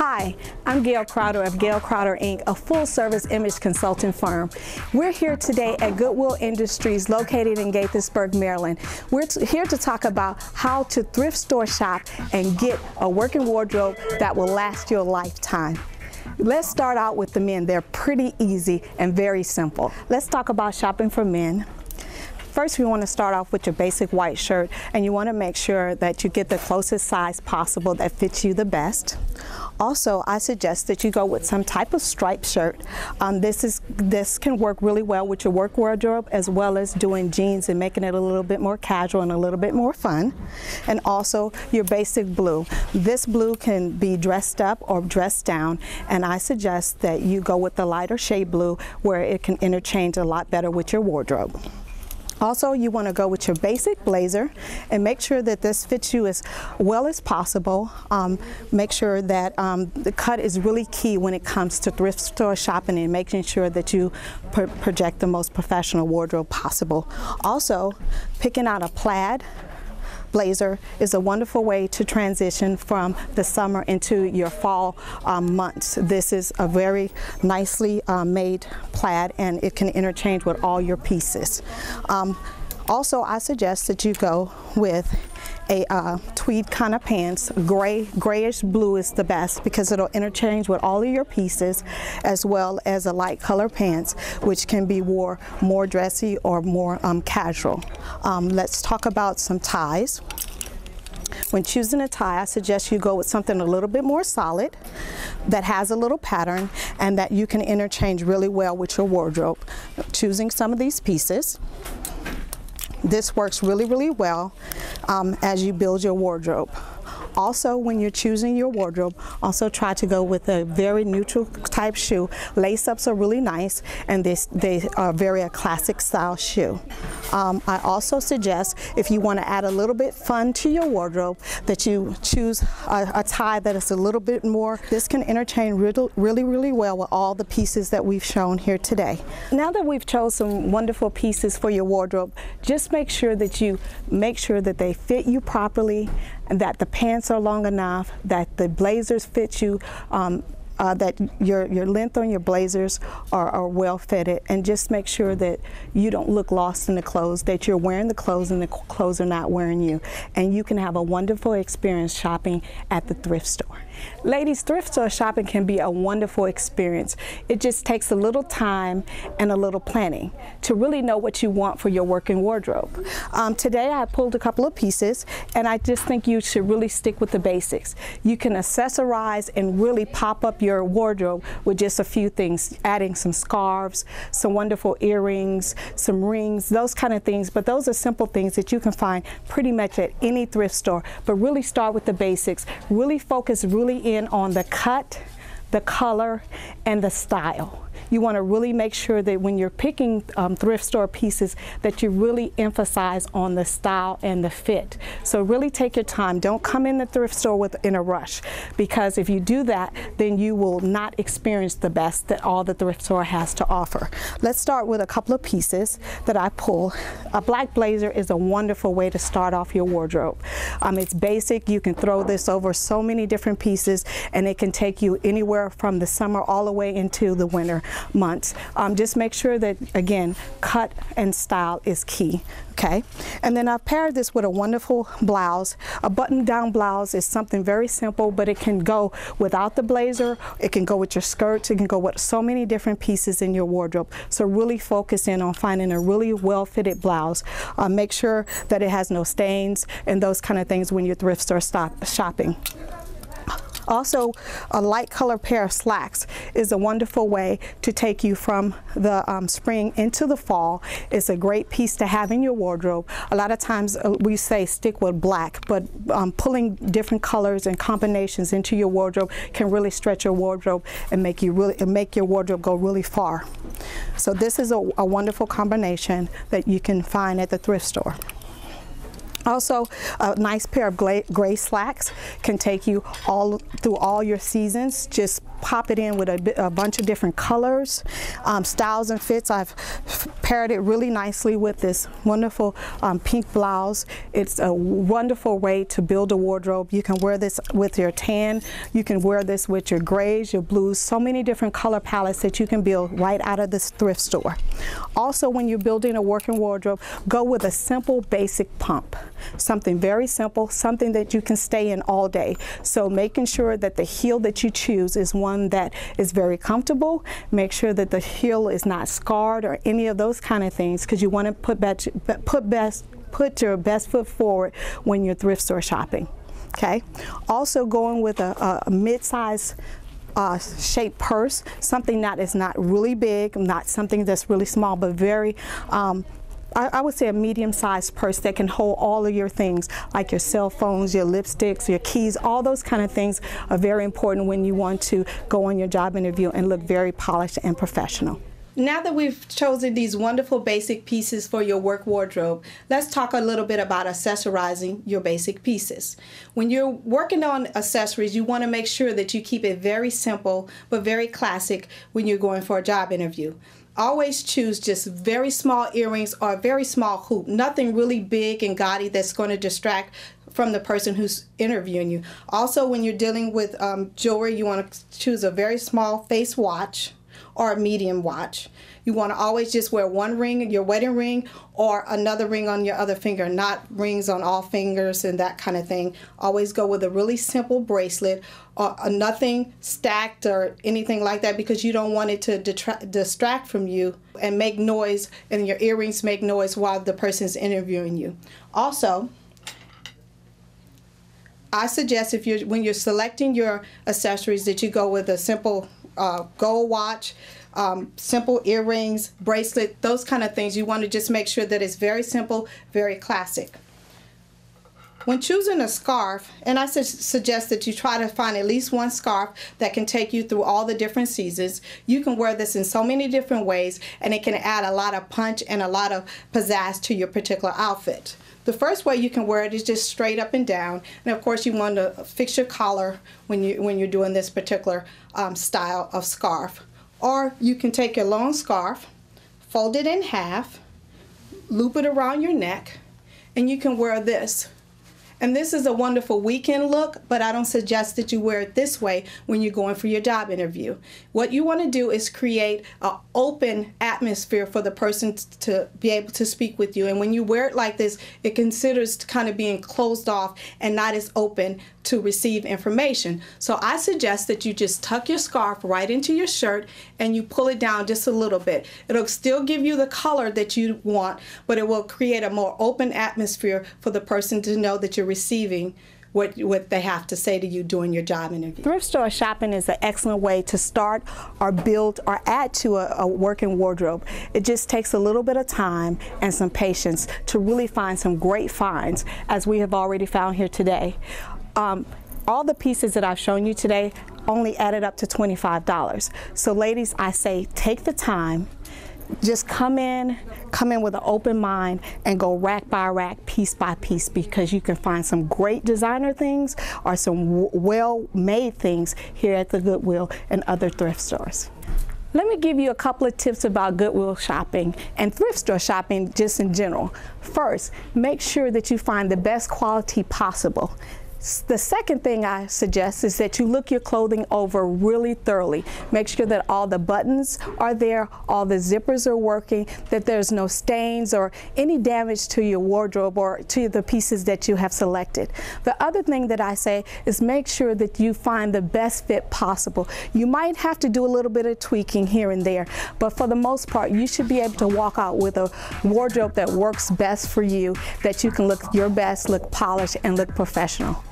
Hi, I'm Gail Crowder of Gail Crowder, Inc., a full-service image consulting firm. We're here today at Goodwill Industries located in Gaithersburg, Maryland. We're here to talk about how to thrift store shop and get a working wardrobe that will last your lifetime. Let's start out with the men. They're pretty easy and very simple. Let's talk about shopping for men. First, we want to start off with your basic white shirt, and you want to make sure that you get the closest size possible that fits you the best. Also, I suggest that you go with some type of striped shirt. This can work really well with your work wardrobe, as well as doing jeans and making it a little bit more casual and a little bit more fun. And also your basic blue. This blue can be dressed up or dressed down, and I suggest that you go with the lighter shade blue where it can interchange a lot better with your wardrobe. Also, you want to go with your basic blazer and make sure that this fits you as well as possible. Make sure that the cut is really key when it comes to thrift store shopping and making sure that you project the most professional wardrobe possible. Also, picking out a plaid blazer is a wonderful way to transition from the summer into your fall months. This is a very nicely made plaid, and it can interchange with all your pieces. Also, I suggest that you go with a tweed kind of pants. Grayish blue is the best because it'll interchange with all of your pieces, as well as a light color pants, which can be worn more dressy or more casual. Let's talk about some ties. When choosing a tie, I suggest you go with something a little bit more solid, that has a little pattern, and that you can interchange really well with your wardrobe. Choosing some of these pieces. This works really, really well as you build your wardrobe. Also, when you're choosing your wardrobe, also try to go with a very neutral type shoe. Lace-ups are really nice, and they are very a classic style shoe. I also suggest, if you want to add a little bit fun to your wardrobe, that you choose a tie that is a little bit more. This can interchange really well with all the pieces that we've shown here today. Now that we've chosen some wonderful pieces for your wardrobe, just make sure that they fit you properly, and that the pants are long enough, that the blazers fit you, that your length on your blazers are well fitted, and just make sure that you don't look lost in the clothes, that you're wearing the clothes and the clothes are not wearing you, and you can have a wonderful experience shopping at the thrift store. Ladies, thrift store shopping can be a wonderful experience. It just takes a little time and a little planning to really know what you want for your working wardrobe. Today I pulled a couple of pieces, and I just think you should really stick with the basics. You can accessorize and really pop up your wardrobe with just a few things, adding some scarves, some wonderful earrings, some rings, those kind of things. But those are simple things that you can find pretty much at any thrift store. But really start with the basics. Really focus in on the cut, the color, and the style. You want to really make sure that when you're picking thrift store pieces, that you really emphasize on the style and the fit. So really take your time. Don't come in the thrift store in a rush, because if you do that, then you will not experience the best that all the thrift store has to offer. Let's start with a couple of pieces that I pull. A black blazer is a wonderful way to start off your wardrobe. It's basic. You can throw this over so many different pieces, and it can take you anywhere from the summer all the way into the winter months. Just make sure that, again, cut and style is key. Okay, and then I've paired this with a wonderful blouse. A button-down blouse is something very simple, but it can go without the blazer. It can go with your skirts. It can go with so many different pieces in your wardrobe. So really focus in on finding a really well-fitted blouse. Make sure that it has no stains and those kind of things when you're thrift store shopping. Also, a light color pair of slacks is a wonderful way to take you from the spring into the fall. It's a great piece to have in your wardrobe. A lot of times we say stick with black, but pulling different colors and combinations into your wardrobe can really stretch your wardrobe and make your wardrobe go really far. So this is a wonderful combination that you can find at the thrift store. Also, a nice pair of gray slacks can take you through all your seasons. Just pop it in with a bunch of different colors, styles and fits. I've paired it really nicely with this wonderful pink blouse. It's a wonderful way to build a wardrobe. You can wear this with your tan. You can wear this with your grays, your blues, so many different color palettes that you can build right out of this thrift store. Also, when you're building a working wardrobe, go with a simple basic pump. Something very simple, something that you can stay in all day. So making sure that the heel that you choose is one that is very comfortable. Make sure that the heel is not scarred or any of those kind of things, because you want to put your best foot forward when you're thrift store shopping. Okay. Also going with a mid-size shaped purse, something that is not really big, not something that's really small, but very I would say a medium-sized purse that can hold all of your things, like your cell phones, your lipsticks, your keys. All those kind of things are very important when you want to go on your job interview and look very polished and professional. Now that we've chosen these wonderful basic pieces for your work wardrobe, let's talk a little bit about accessorizing your basic pieces. When you're working on accessories, you want to make sure that you keep it very simple but very classic when you're going for a job interview. Always choose just very small earrings or a very small hoop, nothing really big and gaudy that's going to distract from the person who's interviewing you. Also, when you're dealing with jewelry, you want to choose a very small face watch or a medium watch. You want to always just wear one ring, your wedding ring, or another ring on your other finger, not rings on all fingers and that kind of thing. Always go with a really simple bracelet or nothing stacked or anything like that, because you don't want it to distract from you and make noise, and your earrings make noise while the person's interviewing you. Also, I suggest when you're selecting your accessories that you go with a simple gold watch, simple earrings, bracelet, those kind of things. You want to just make sure that it's very simple, very classic. When choosing a scarf, and I suggest that you try to find at least one scarf that can take you through all the different seasons. You can wear this in so many different ways, and it can add a lot of punch and a lot of pizzazz to your particular outfit. The first way you can wear it is just straight up and down, and of course you want to fix your collar when you're doing this particular style of scarf. Or you can take your long scarf, fold it in half, loop it around your neck, and you can wear this. And this is a wonderful weekend look, but I don't suggest that you wear it this way when you're going for your job interview. What you want to do is create an open atmosphere for the person to be able to speak with you. And when you wear it like this, it considers kind of being closed off and not as open to receive information. So I suggest that you just tuck your scarf right into your shirt and you pull it down just a little bit. It'll still give you the color that you want, but it will create a more open atmosphere for the person to know that you're receiving what they have to say to you during your job interview. Thrift store shopping is an excellent way to start or build or add to a working wardrobe. It just takes a little bit of time and some patience to really find some great finds, as we have already found here today. All the pieces that I've shown you today only added up to $25. So ladies, I say take the time, just come in with an open mind and go rack by rack, piece by piece, because you can find some great designer things or some well-made things here at the Goodwill and other thrift stores. Let me give you a couple of tips about Goodwill shopping and thrift store shopping just in general. First, make sure that you find the best quality possible. The second thing I suggest is that you look your clothing over really thoroughly. Make sure that all the buttons are there, all the zippers are working, that there's no stains or any damage to your wardrobe or to the pieces that you have selected. The other thing that I say is make sure that you find the best fit possible. You might have to do a little bit of tweaking here and there, but for the most part, you should be able to walk out with a wardrobe that works best for you, that you can look your best, look polished, and look professional.